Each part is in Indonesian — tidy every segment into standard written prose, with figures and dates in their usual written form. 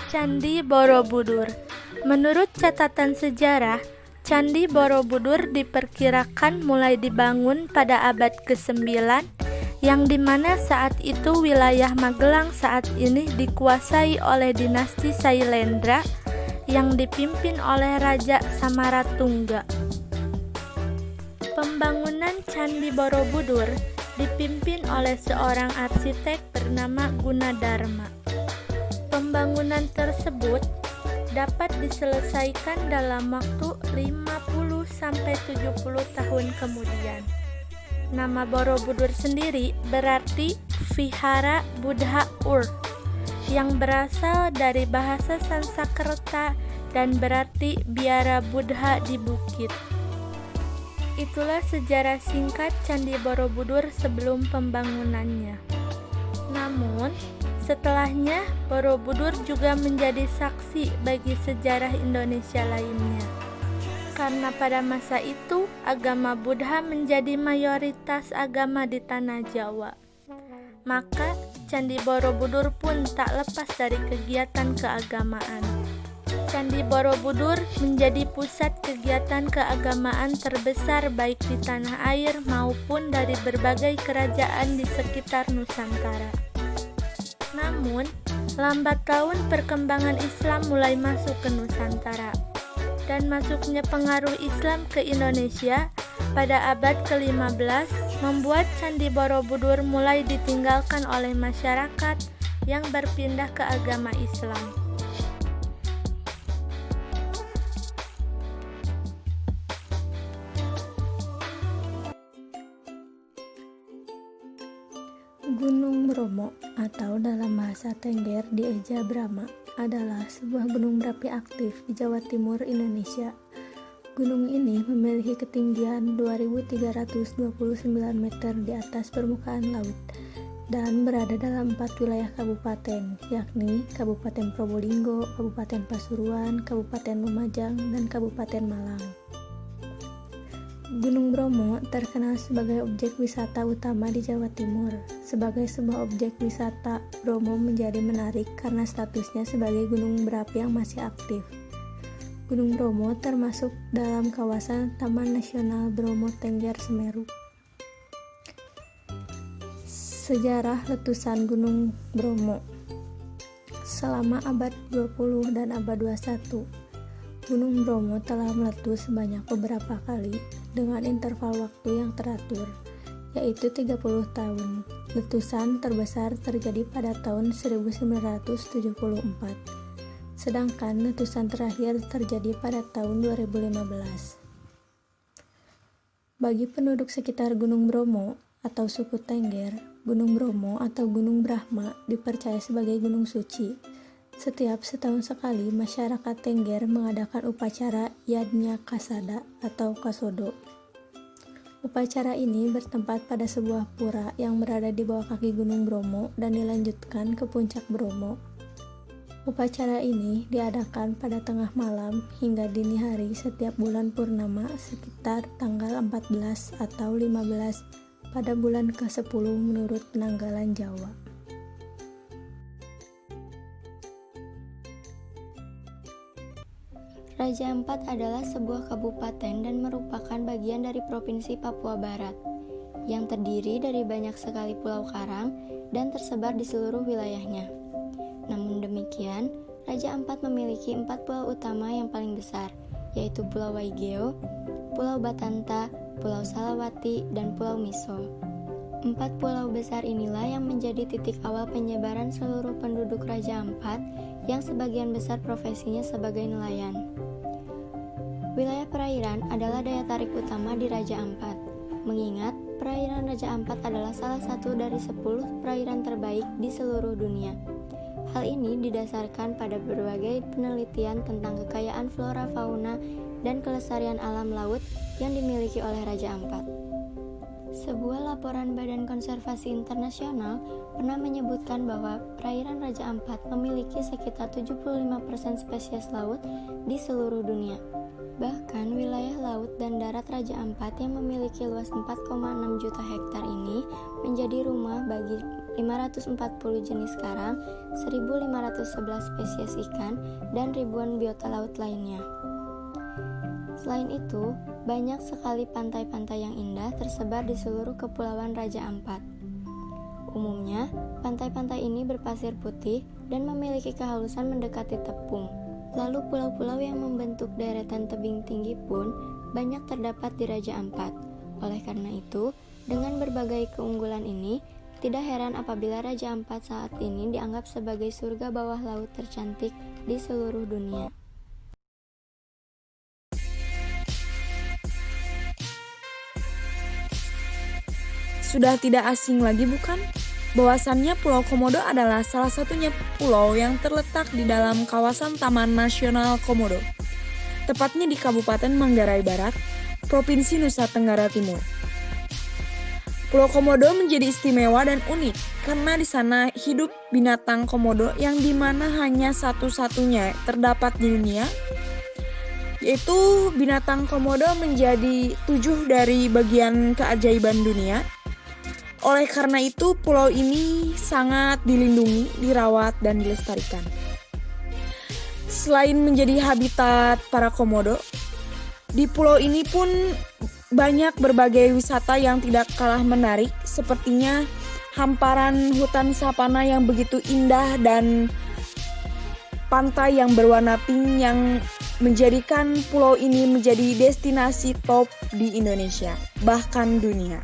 Candi Borobudur. Menurut catatan sejarah, Candi Borobudur diperkirakan mulai dibangun pada abad ke-9, yang dimana saat itu wilayah Magelang saat ini dikuasai oleh dinasti Sailendra yang dipimpin oleh Raja Samaratungga. Pembangunan Candi Borobudur dipimpin oleh seorang arsitek bernama Gunadarma. Pembangunan tersebut dapat diselesaikan dalam waktu 50-70 tahun kemudian. Nama Borobudur sendiri berarti Vihara Buddha Ur, yang berasal dari bahasa Sanskerta dan berarti biara Buddha di bukit. Itulah sejarah singkat Candi Borobudur sebelum pembangunannya. Namun, setelahnya Borobudur juga menjadi saksi bagi sejarah Indonesia lainnya. Karena pada masa itu, agama Buddha menjadi mayoritas agama di tanah Jawa. Maka, Candi Borobudur pun tak lepas dari kegiatan keagamaan. Candi Borobudur menjadi pusat kegiatan keagamaan terbesar baik di tanah air maupun dari berbagai kerajaan di sekitar Nusantara. Namun, lambat laun perkembangan Islam mulai masuk ke Nusantara, dan masuknya pengaruh Islam ke Indonesia pada abad ke-15 membuat Candi Borobudur mulai ditinggalkan oleh masyarakat yang berpindah ke agama Islam. Gunung Bromo atau dalam bahasa Tengger dieja Brahma adalah sebuah gunung berapi aktif di Jawa Timur, Indonesia. Gunung ini memiliki ketinggian 2.329 meter di atas permukaan laut dan berada dalam 4 wilayah kabupaten, yakni Kabupaten Probolinggo, Kabupaten Pasuruan, Kabupaten Lumajang, dan Kabupaten Malang. Gunung Bromo terkenal sebagai objek wisata utama di Jawa Timur. Sebagai sebuah objek wisata, Bromo menjadi menarik karena statusnya sebagai gunung berapi yang masih aktif. Gunung Bromo termasuk dalam kawasan Taman Nasional Bromo Tengger Semeru. Sejarah letusan Gunung Bromo. Selama abad 20 dan abad 21, Gunung Bromo telah meletus sebanyak beberapa kali dengan interval waktu yang teratur, yaitu 30 tahun. Letusan terbesar terjadi pada tahun 1974, sedangkan letusan terakhir terjadi pada tahun 2015. Bagi penduduk sekitar Gunung Bromo atau suku Tengger, Gunung Bromo atau Gunung Brahma dipercaya sebagai gunung suci. Setiap setahun sekali, masyarakat Tengger mengadakan upacara Yadnya Kasada atau Kasodo. Upacara ini bertempat pada sebuah pura yang berada di bawah kaki Gunung Bromo dan dilanjutkan ke puncak Bromo. Upacara ini diadakan pada tengah malam hingga dini hari setiap bulan purnama sekitar tanggal 14 atau 15 pada bulan ke-10 menurut penanggalan Jawa. Raja Ampat adalah sebuah kabupaten dan merupakan bagian dari Provinsi Papua Barat, yang terdiri dari banyak sekali pulau karang dan tersebar di seluruh wilayahnya. Namun demikian, Raja Ampat memiliki 4 pulau utama yang paling besar, yaitu Pulau Waigeo, Pulau Batanta, Pulau Salawati, dan Pulau Miso. 4 pulau besar inilah yang menjadi titik awal penyebaran seluruh penduduk Raja Ampat yang sebagian besar profesinya sebagai nelayan. Wilayah perairan adalah daya tarik utama di Raja Ampat, mengingat perairan Raja Ampat adalah salah satu dari 10 perairan terbaik di seluruh dunia. Hal ini didasarkan pada berbagai penelitian tentang kekayaan flora fauna dan kelestarian alam laut yang dimiliki oleh Raja Ampat. Sebuah laporan Badan Konservasi Internasional pernah menyebutkan bahwa perairan Raja Ampat memiliki sekitar 75% spesies laut di seluruh dunia. Bahkan wilayah laut dan darat Raja Ampat yang memiliki luas 4,6 juta hektar ini menjadi rumah bagi 540 jenis karang, 1.511 spesies ikan, dan ribuan biota laut lainnya. Selain itu, banyak sekali pantai-pantai yang indah tersebar di seluruh Kepulauan Raja Ampat. Umumnya, pantai-pantai ini berpasir putih dan memiliki kehalusan mendekati tepung. Lalu pulau-pulau yang membentuk deretan tebing tinggi pun banyak terdapat di Raja Ampat. Oleh karena itu, dengan berbagai keunggulan ini, tidak heran apabila Raja Ampat saat ini dianggap sebagai surga bawah laut tercantik di seluruh dunia. Sudah tidak asing lagi bukan? Bahwasannya Pulau Komodo adalah salah satunya pulau yang terletak di dalam kawasan Taman Nasional Komodo, tepatnya di Kabupaten Manggarai Barat, Provinsi Nusa Tenggara Timur. Pulau Komodo menjadi istimewa dan unik karena di sana hidup binatang komodo yang dimana hanya satu-satunya terdapat di dunia, yaitu binatang komodo menjadi 7 dari bagian keajaiban dunia. Oleh karena itu, pulau ini sangat dilindungi, dirawat, dan dilestarikan. Selain menjadi habitat para komodo, di pulau ini pun banyak berbagai wisata yang tidak kalah menarik, sepertinya hamparan hutan savana yang begitu indah dan pantai yang berwarna pink yang menjadikan pulau ini menjadi destinasi top di Indonesia, bahkan dunia.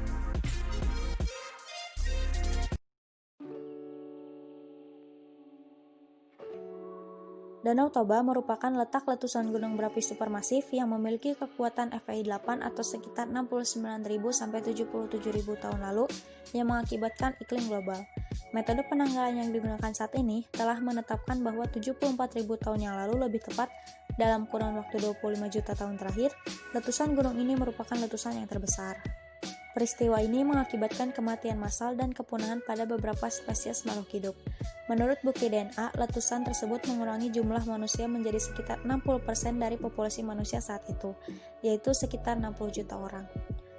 Danau Toba merupakan letak letusan gunung berapi supermasif yang memiliki kekuatan FPI 8 atau sekitar 69.000 sampai 77.000 tahun lalu yang mengakibatkan iklim global. Metode penanggalan yang digunakan saat ini telah menetapkan bahwa 74.000 tahun yang lalu, lebih tepat dalam kurun waktu 25 juta tahun terakhir, letusan gunung ini merupakan letusan yang terbesar. Peristiwa ini mengakibatkan kematian massal dan kepunahan pada beberapa spesies makhluk hidup. Menurut bukti DNA, letusan tersebut mengurangi jumlah manusia menjadi sekitar 60% dari populasi manusia saat itu, yaitu sekitar 60 juta orang.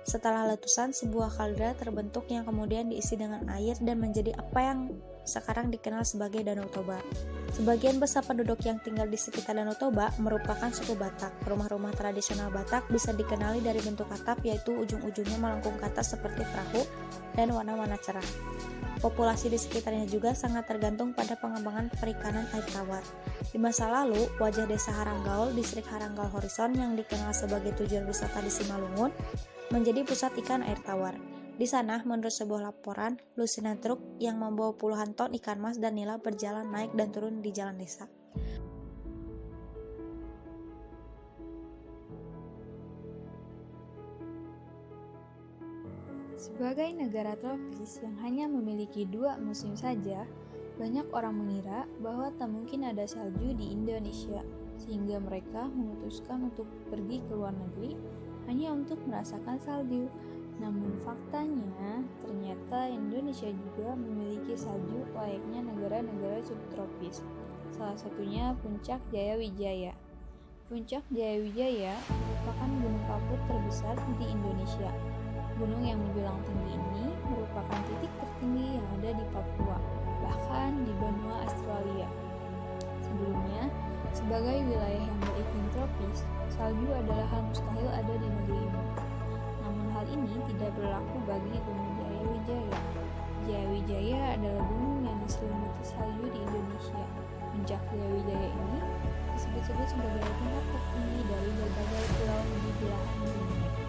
Setelah letusan, sebuah kaldera terbentuk yang kemudian diisi dengan air dan menjadi apa yang sekarang dikenal sebagai Danau Toba. Sebagian besar penduduk yang tinggal di sekitar Danau Toba merupakan suku Batak. Rumah-rumah tradisional Batak bisa dikenali dari bentuk atap, yaitu ujung-ujungnya melengkung ke atas seperti perahu dan warna-warna cerah. Populasi di sekitarnya juga sangat tergantung pada pengembangan perikanan air tawar. Di masa lalu, wajah desa Haranggaul, distrik Haranggaul Horizon yang dikenal sebagai tujuan wisata di Simalungun, menjadi pusat ikan air tawar. Di sana, menurut sebuah laporan, lusinan truk yang membawa puluhan ton ikan mas dan nila berjalan naik dan turun di jalan desa. Sebagai negara tropis yang hanya memiliki 2 musim saja, banyak orang mengira bahwa tak mungkin ada salju di Indonesia, sehingga mereka memutuskan untuk pergi ke luar negeri hanya untuk merasakan salju. Namun faktanya, ternyata Indonesia juga memiliki salju layaknya negara-negara subtropis. Salah satunya Puncak Jayawijaya. Puncak Jayawijaya merupakan gunung kapur terbesar di Indonesia. Gunung yang menjulang tinggi ini merupakan titik tertinggi yang ada di Papua, bahkan di benua Australia. Sebelumnya, sebagai wilayah yang beriklim tropis, salju adalah hal mustahil ada di negeri ini. Namun hal ini tidak berlaku bagi Gunung Jayawijaya. Jayawijaya adalah gunung yang diselimuti salju di Indonesia. Puncak Jayawijaya ini disebut-sebut sebagai tempat tertinggi dari berbagai pulau di belahan dunia.